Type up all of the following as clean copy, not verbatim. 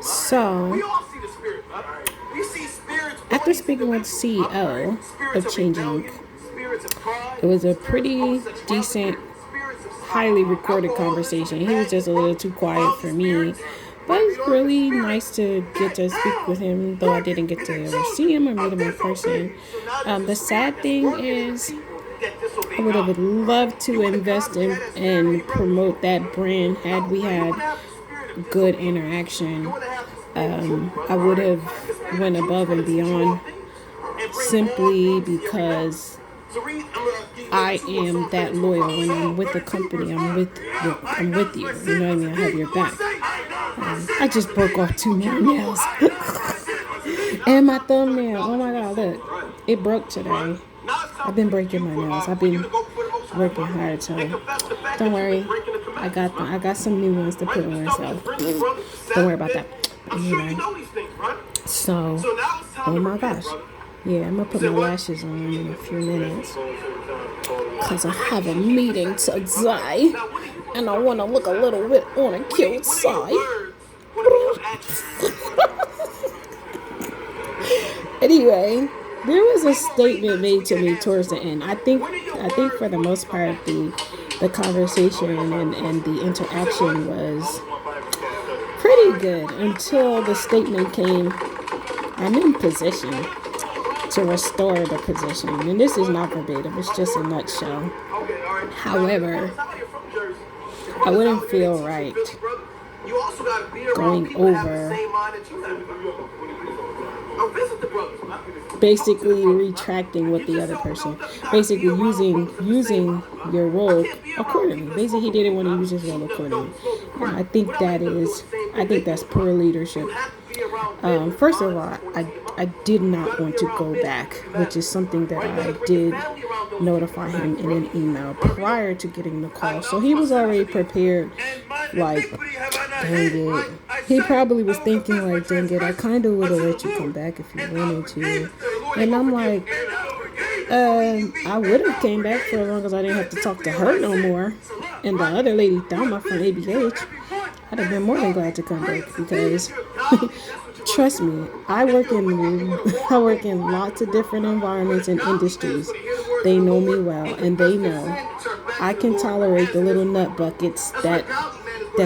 So, after speaking with the CEO of Change Inc., it was a pretty decent, highly recorded conversation. He was just a little too quiet for me. But it's really nice to get to speak with him, though I didn't get to ever see him or meet him in person. The sad thing is, I would have loved to invest in and promote that brand had we had good interaction. I would have went above and beyond simply because I am that loyal. When I'm with the company, I'm with you. You know what I mean? I have your back. I just broke off 2 more nails. And my thumbnail. Oh my God, look. It broke today. I've been breaking my nails. I've been working hard, so don't worry. I got some new ones to put on, so don't worry about that. Anyway, so, oh my gosh. Yeah, I'm going to put my lashes on in a few minutes because I have a meeting today and I want to look a little bit on a cute side. Anyway, there was a statement made to me towards the end. I think for the most part the conversation and the interaction was pretty good until the statement came, I'm in position to restore the position. And this is not verbatim, it's just a nutshell. However, I wouldn't feel right going over basically retracting what the other person, basically using your role accordingly. Basically, he didn't want to use his role accordingly. And I think that's poor leadership. First of all, I did not want to go back, which is something that I did notify him in an email prior to getting the call. So he was already prepared, like, dang it. He probably was thinking, like, dang it, I kind of would have let you come back if you wanted to. And I'm like, I would have came back for as long as I didn't have to talk to her no more. And the other lady, Dama from ABH, I'd have been more than glad to come back because trust me, I work in lots of different environments and industries. They know me well, and they know I can tolerate the little nut buckets that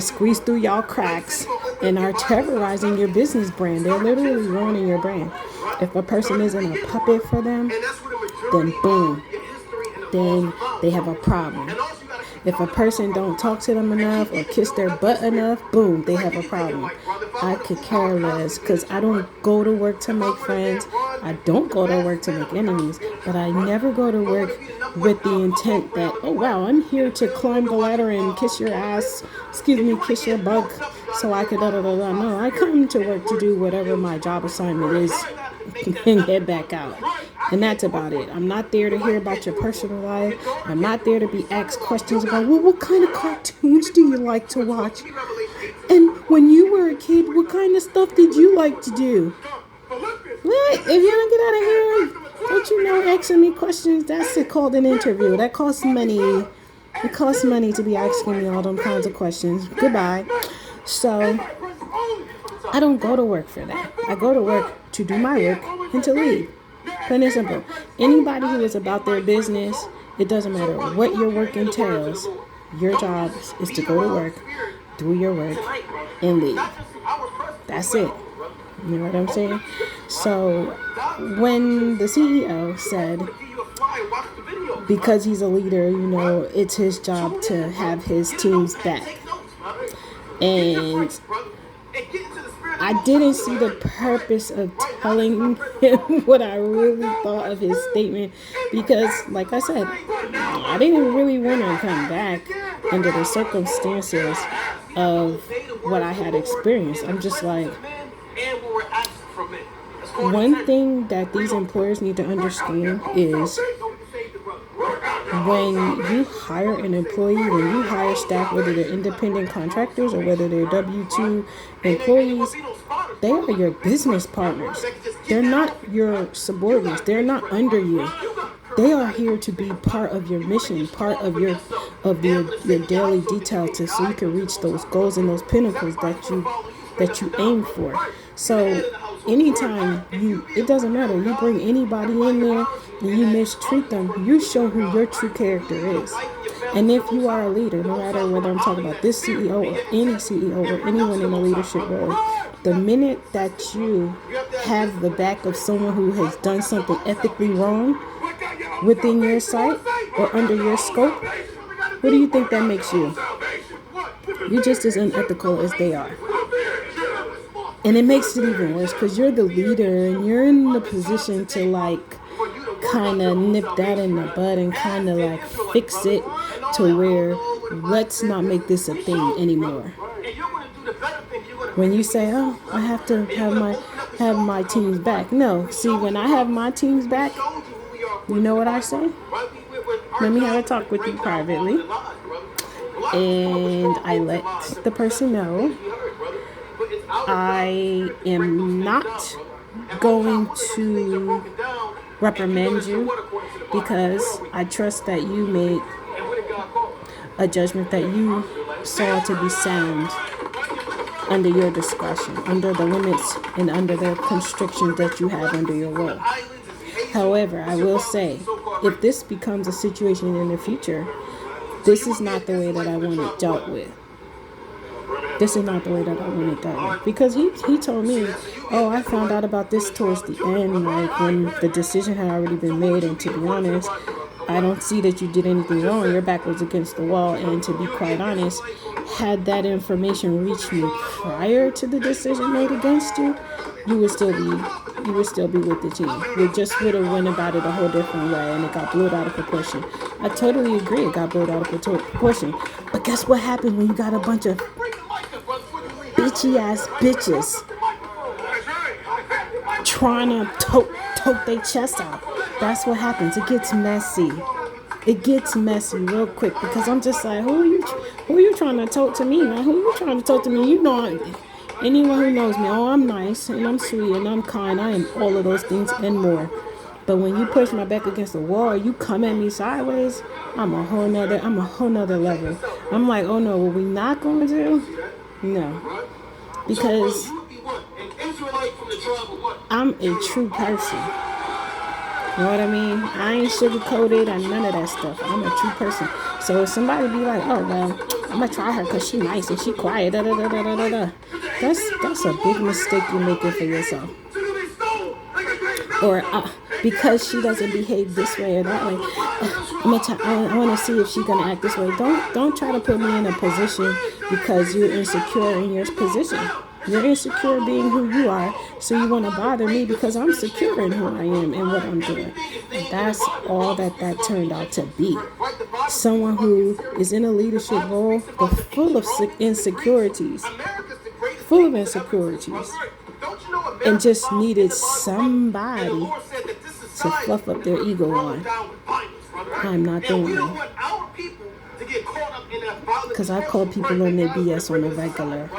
squeeze through y'all cracks and are terrorizing your business brand. They're literally ruining your brand. If a person isn't a puppet for them, then boom, then they have a problem. If a person don't talk to them enough or kiss their butt enough, boom, they have a problem. I could care less because I don't go to work to make friends. I don't go to work to make enemies. But I never go to work with the intent that, oh wow, I'm here to climb the ladder and kiss your ass, kiss your butt so I could da-da-da-da. No, I come to work to do whatever my job assignment is and head back out. And that's about it. I'm not there to hear about your personal life. I'm not there to be asked questions about, well, what kind of cartoons do you like to watch? And when you were a kid, what kind of stuff did you like to do? What? If you don't get out of here, don't you know asking me questions, that's called an interview. That costs money. It costs money to be asking me all them kinds of questions. Goodbye. So, I don't go to work for that. I go to work to do my work and to leave. Plain and simple. Anybody who is about their business, it doesn't matter what your work entails. Your job is to go to work, do your work, and leave. That's it. You know what I'm saying? So when the CEO said, because he's a leader, it's his job to have his team's back. And I didn't see the purpose of telling him what I really thought of his statement because, like I said, I didn't really want to come back under the circumstances of what I had experienced. I'm just like, one thing that these employers need to understand is when you hire an employee, when you hire staff, whether they're independent contractors or whether they're W-2 employees, they are your business partners. They're not your subordinates. They're not under you. They are here to be part of your mission, part of your daily detail so you can reach those goals and those pinnacles that you aim for. So anytime it doesn't matter, you bring anybody in there and you mistreat them, you show who your true character is. And if you are a leader, no matter whether I'm talking about this CEO or any CEO or anyone in a leadership role, the minute that you have the back of someone who has done something ethically wrong within your sight or under your scope, what do you think that makes you? You're just as unethical as they are. And it makes it even worse because you're the leader and you're in the position to like kind of nip that in the bud and kind of like fix it to where let's not make this a thing anymore. When you say, oh, I have to have my team's back. No, see, when I have my team's back, you know what I say? Let me have a talk with you privately. And I let the person know I am not going to reprimand you because I trust that you made a judgment that you saw to be sound under your discretion, under the limits and under the constrictions that you have under your role. However, I will say, if this becomes a situation in the future, this is not the way that I want it dealt with. This is not the way that I want it dealt with. Because he told me, oh, I found out about this towards the end, like when the decision had already been made. And to be honest, I don't see that you did anything wrong. Your back was against the wall. And to be quite honest, had that information reached me prior to the decision made against you, you would still be with the team. You just would have went about it a whole different way, and it got blown out of proportion. I totally agree, it got blown out of proportion. But guess what happens when you got a bunch of bitchy ass bitches trying to tote their chest out? That's what happens. It gets messy. It gets messy real quick because I'm just like, who are you trying to tote to me, man? Who are you trying to tote to me? You know, anyone who knows me, oh, I'm nice and I'm sweet and I'm kind. I am all of those things and more. But when you push my back against the wall, you come at me sideways, I'm a whole nother level. I'm like, oh no, what we not going to do? No. Because I'm a true person. You know what I mean? I ain't sugar-coated and none of that stuff. I'm a true person. So if somebody be like, oh, well, I'm going to try her because she nice and she quiet, that's a big mistake you're making for yourself. Or because she doesn't behave this way or that way, I want to see if she's going to act this way. Don't try to put me in a position because you're insecure in your position. You're insecure being who you are, so you want to bother me because I'm secure in who I am and what I'm doing. And that's all that turned out to be. Someone who is in a leadership role, but full of insecurities, and just needed somebody to fluff up their ego on. I'm not doing that. Because I call people on their BS on a regular.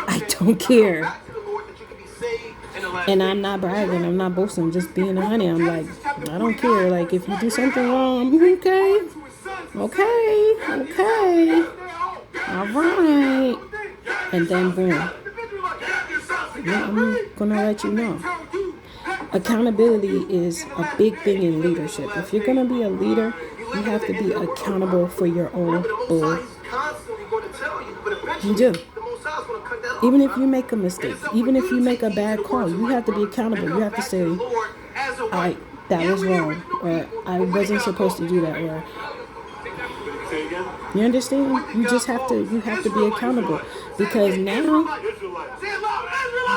I don't care. And I'm not bragging, I'm not boasting, I'm just being a honey. I'm like, I don't care. Like, if you do something wrong, okay. All right. And then boom. I'm gonna let you know. Accountability is a big thing in leadership. If you're gonna be a leader, you have to be accountable for your own bull. You do. Even if you make a mistake, even if you make a bad call, you have to be accountable. You have to say, that was wrong, or I wasn't supposed to do that, or you understand? You have to be accountable. Because now,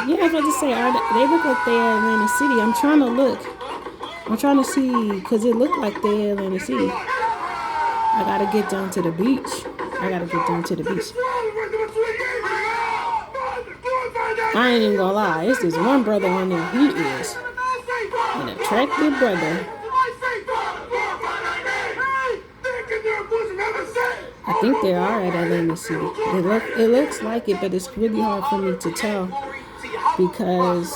yeah, I was about to say, they look like they're in Atlantic City. I'm trying to see, because it looked like they're in Atlantic City. I gotta get down to the beach. I ain't even gonna lie, it's this one brother in there. He is an attractive brother. I think they are at Atlantic City. It looks like it, but it's really hard for me to tell because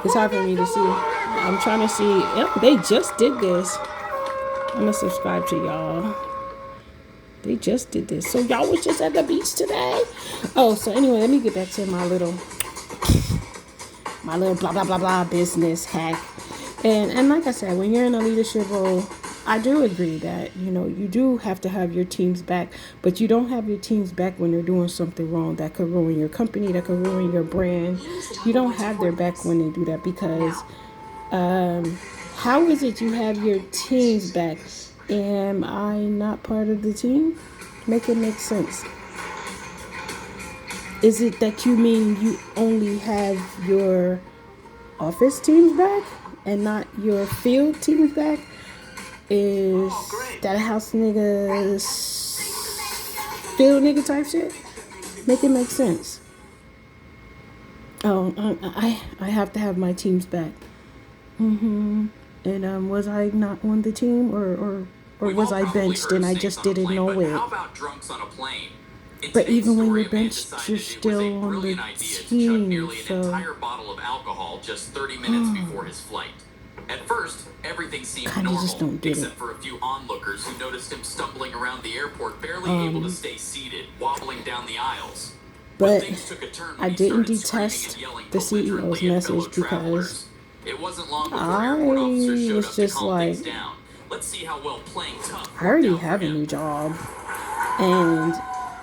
it's hard for me to see. I'm trying to see. Yep, they just did this. I'm gonna subscribe to y'all. They just did this. So y'all was just at the beach today? Oh, so anyway, let me get back to my little blah blah blah blah business hack. And like I said, when you're in a leadership role, I do agree that, you do have to have your team's back, but you don't have your team's back when they're doing something wrong that could ruin your company, that could ruin your brand. You don't have their back when they do that, because how is it you have your team's back? Am I not part of the team? Make it make sense. Is it that you mean you only have your office team's back and not your field team's back? Is that a house nigga, field nigga type shit? Make it make sense. Oh, I have to have my team's back. And was I not on the team, or was I benched and I just didn't know it? How about drunks on a plane? But even when you're benched, you're still on the team. Nearly an entire bottle of alcohol just 30 minutes before his flight. At first, everything seemed normal, except for a few onlookers who noticed him stumbling around the airport, barely able to stay seated, wobbling down the aisles. But I didn't detest the CEO's message, because it wasn't long before airport officers showed up to calm things like, down. Let's see how well playing tough. I already have a new job, and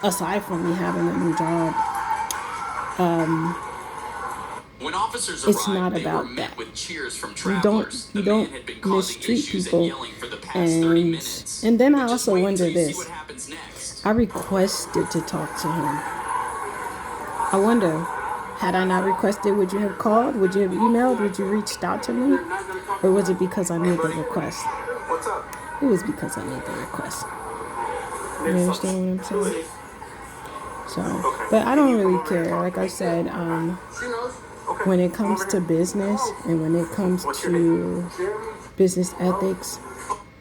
aside from me having a new job, when officers it's arrived, not about that. With cheers from You don't mistreat people, and then I also wonder this. I requested to talk to him. I wonder, had I not requested, would you have called? Would you have emailed? Would you reached out to me? Or was it because I made the request? It was because I made the request. You understand what I'm saying? So, but I don't really care. Like I said, when it comes to business and when it comes to business ethics,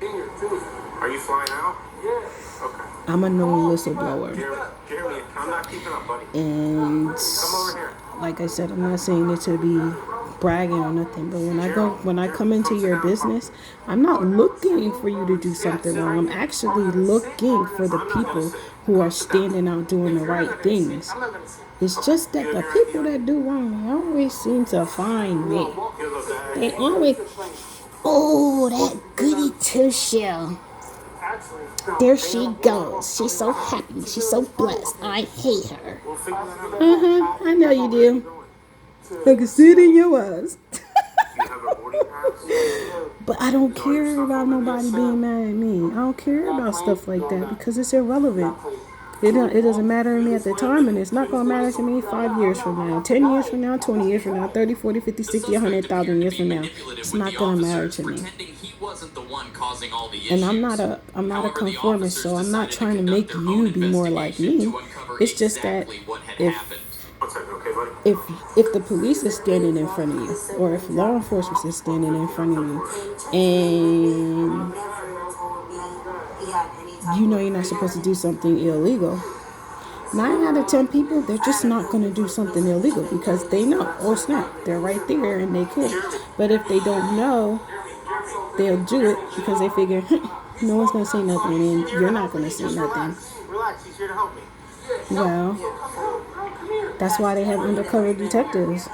are you flying out? Okay. I'm a known whistleblower. Jeremy, I'm not keeping up, buddy. And like I said, I'm not saying it to be bragging or nothing, but when I come into your business, I'm not looking for you to do something wrong. I'm actually looking for the people who are standing out doing the right things. It's just that the people that do wrong, they always seem to find me. They always, oh, that goody two-shoe. There she goes. She's so happy. She's so blessed. I hate her. I know you do. I can see it in your eyes. But I don't care about nobody being mad at me. I don't care about stuff like that, because it's irrelevant. It doesn't matter to me at the time, and it's not going to matter to me 5 years from now, 10 years from now, 20 years from now, 30, 40, 50, 60, 100,000 years from now. It's not going to matter to me. And I'm not a conformist, so I'm not trying to make you be more like me. It's just that if the police is standing in front of you, or if law enforcement is standing in front of you, and you know you're not supposed to do something illegal, 9 out of 10 people, they're just not going to do something illegal, because they know, oh snap, they're right there and they could. But if they don't know, they'll do it because they figure, no one's going to say nothing and you're not going to say nothing. Well, that's why they have undercover detectives.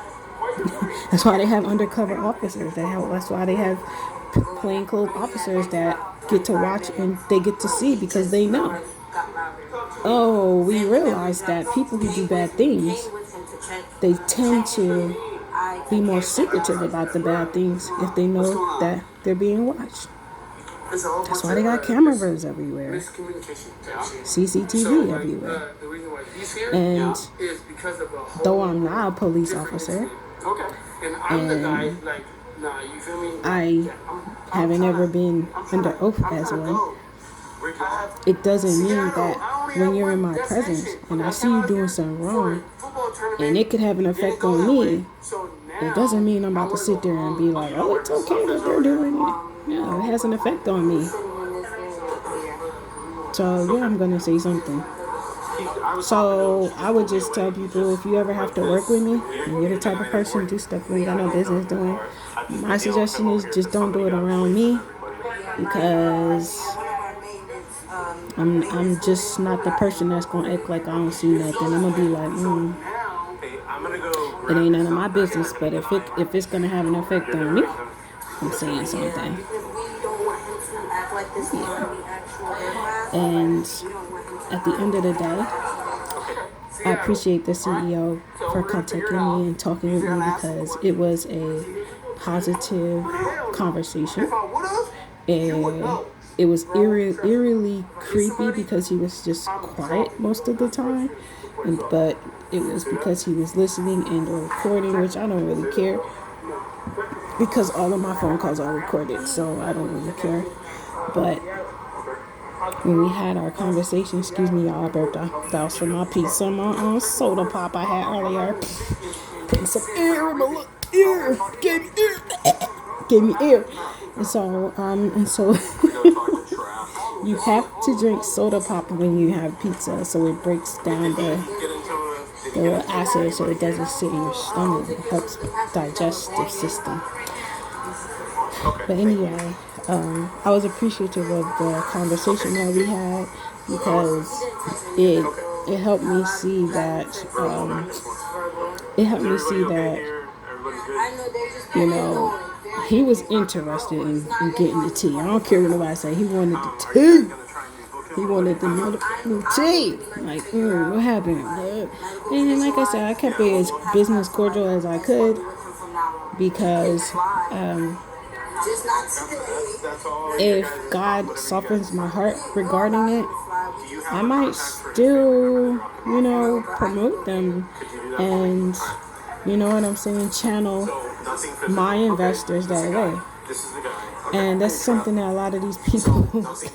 That's why they have undercover officers. That's why they have plainclothes officers that get to watch and they get to see, because they know. Oh, we realize that people who do bad things, they tend to be more secretive about the bad things if they know that they're being watched. That's why they got cameras everywhere, CCTV everywhere. And though I'm not a police officer, and I haven't ever been under oath as one, it doesn't mean that when you're in my presence and I see you doing something wrong and it could have an effect on me, it doesn't mean I'm about to sit there and be like, oh, it's okay that they're doing it. No, it has an effect on me. So yeah, I'm gonna say something. So I would just tell people, if you ever have to work with me and you're the type of person to do stuff you ain't got no business doing, my suggestion is just don't do it around me, because I'm just not the person that's gonna act like I don't see nothing. I'm gonna be like, Hey, I'm gonna go it grab ain't none of some my business. But if it's gonna have an effect on me, I'm saying something. Because we don't want him to act like this is going to be actual class. And We don't want him to at the end of the day, I appreciate the CEO for contacting me and talking with me because it was a positive conversation. And it was eerily creepy because he was just quiet most of the time. But it was because he was listening and or recording, which I don't really care because all of my phone calls are recorded, so I don't really care. But when we had our conversation, excuse me, y'all, I burped out. That was from my pizza and my soda pop I had earlier. Putting some air in my little ear. Gave me air. And so you have to drink soda pop when you have pizza, so it breaks down the acid, so it doesn't sit in your stomach. It helps digestive system. But anyway, I was appreciative of the conversation that we had because it helped me see that you know, he was interested in getting the tea. I don't care what nobody say. He wanted the tea. He wanted the motherfucking tea. Like, what happened? And then, like I said, I kept it as business cordial as I could because if God softens my heart regarding it, I might still, promote them and, you know what I'm saying, channel my investors that way. And that's something that a lot of these people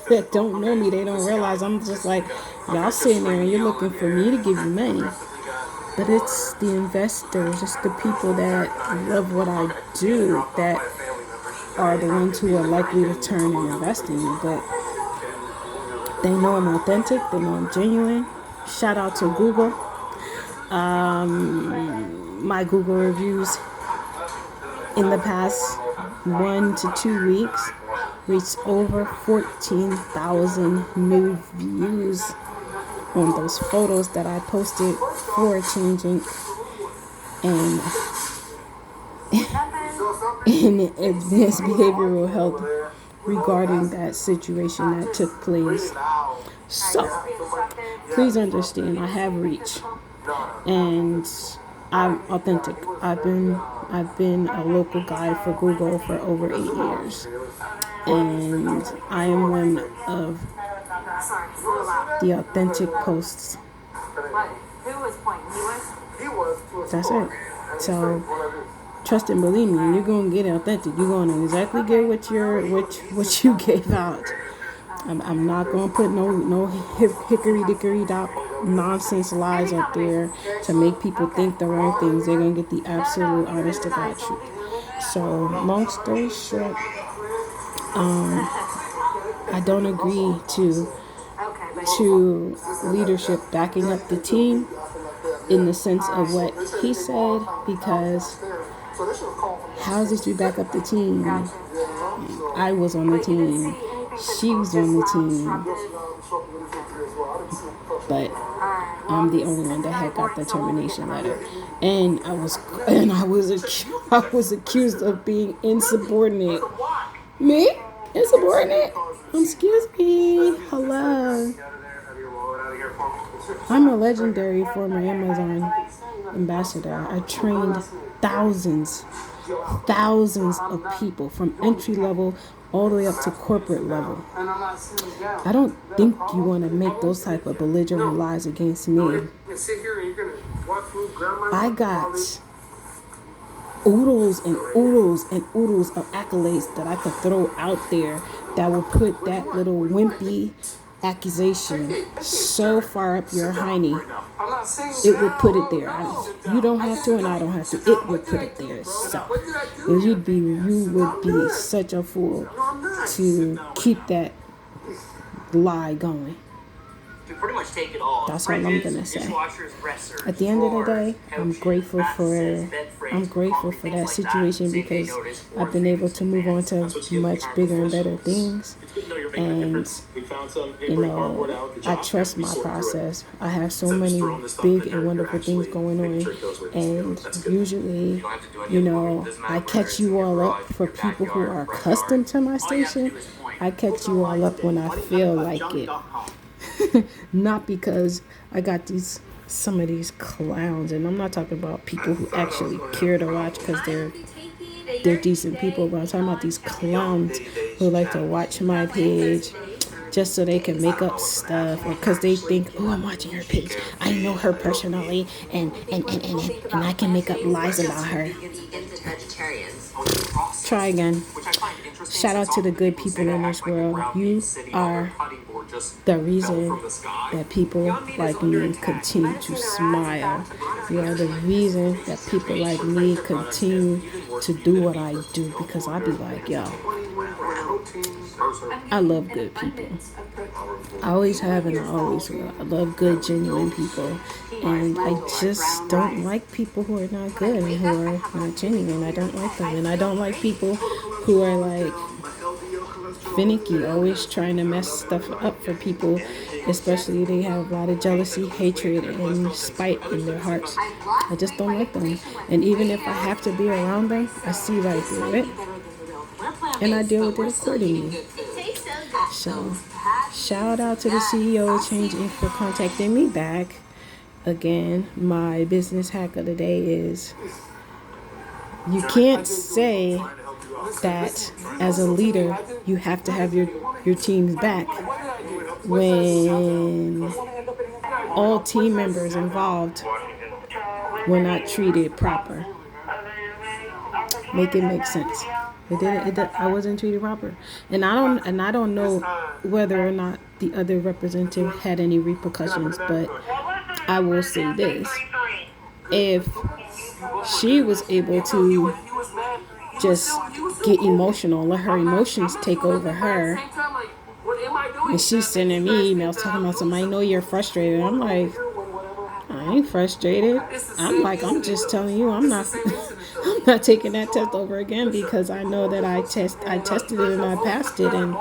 that don't know me, they don't realize. I'm just like, y'all sitting there and you're looking for me to give you money. But it's the investors, it's the people that love what I do that are the ones who are likely to turn and invest in me. But they know I'm authentic, they know I'm genuine. Shout out to Google. My Google reviews in the past 1 to 2 weeks reached over 14,000 new views on those photos that I posted for Changing and in advanced behavioral health regarding that situation that took place. So please understand, I have reach and I'm authentic. I've been a local guide for Google for over 8 years, and I am one of the authentic posts. That's it. So trust and believe me, you're gonna get authentic. You're gonna exactly get what you gave out. I'm not gonna put no hickory dickory dock nonsense lies up there to make people think the wrong things. They're gonna get the absolute honest to God truth. So long story short, I don't agree to leadership backing up the team in the sense of what he said, because how did you back up the team? I was on the team. She was on the team. But I'm the only one that had got the termination letter. And I was accused of being insubordinate. Me? Insubordinate? Excuse me. Hello. I'm a legendary former Amazon ambassador. I trained thousands of people from entry level all the way up to corporate level. I don't think you want to make those type of belligerent lies against me. I got oodles and oodles and oodles of accolades that I could throw out there that will put that little wimpy accusation so far up your hiney. It would put it there. You don't have to and I don't have to. It would put it there. So you would be such a fool to keep that lie going. to pretty much take it all. That's all I'm Fridges, gonna say. dishwashers, dressers, At the end of the drawers, day, I'm couches, grateful mattresses, for bed frames, concrete, that things like that. situation Same day because notice, I've been able to move on to much bigger and better things. It's good to know you're making a And difference. We found some you paper and cardboard know, out at the I job. trust We my sort through it. process. I have so Instead of just many throwing the stuff big in there, and wonderful you're things actually going making on, sure it goes where it needs to go. and That's good. usually, you know, I catch you all up for people who are accustomed to my station. I catch you all up when I feel like it. Not because I got some of these clowns, and I'm not talking about people who actually care to watch because they're decent people, but I'm talking about these clowns who like to watch my page just so they can make up stuff, or because they think, oh, I'm watching her page, I know her personally, and I can make up lies about her. Try again. Shout out to the good people in this world. You are the reason that people like me continue to smile. You are the reason that people like me continue to do what I do, because I be like, yo, I love good people. I always have and I always will. I love good, genuine people. And I just don't like people who are not good and who are not genuine. I don't like them. And I don't like people who are like finicky, always trying to mess stuff up for people, especially they have a lot of jealousy, hatred, and spite in their hearts. I just don't like them. And even if I have to be around them, I see right through it, and I deal with it accordingly. So, shout out to the CEO of Change Inc. for contacting me back. Again, my business hack of the day is, you can't say that as a leader you have to have your team's back when all team members involved were not treated proper. Make it make sense. It didn't. I wasn't treated proper, and I don't know whether or not the other representative had any repercussions. But I will say this: if she was able to just get emotional, let her emotions take over her, and she's sending me emails talking about something, I know you're frustrated. I'm like, I ain't frustrated. I'm just telling you, I'm not taking that test over again, because I know that I tested it and I passed it, and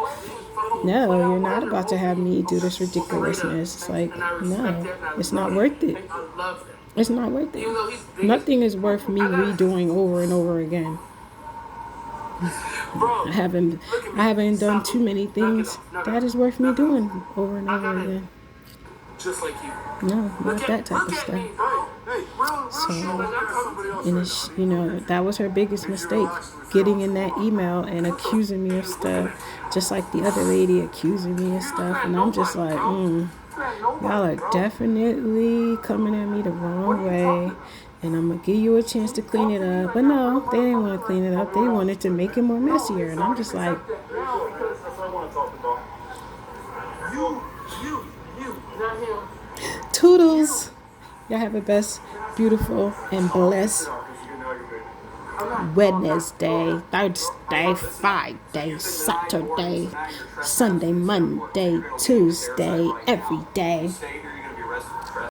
no, you're not about to have me do this ridiculousness. It's like, no, it's not worth it. It's not worth it. Nothing is worth me redoing over and over again. I haven't done too many things that is worth me doing over and over again. Just like you. No, not that type of stuff. So, and it's, that was her biggest mistake, getting in that email and accusing me of stuff, just like the other lady accusing me of stuff. And I'm just like, y'all are definitely coming at me the wrong way, and I'm going to give you a chance to clean it up. But no, they didn't want to clean it up. They wanted to make it more messier. And I'm just like, toodles. Y'all have the best, beautiful, and blessed Wednesday, Thursday, Friday, Saturday, Sunday, Monday, Tuesday, every day.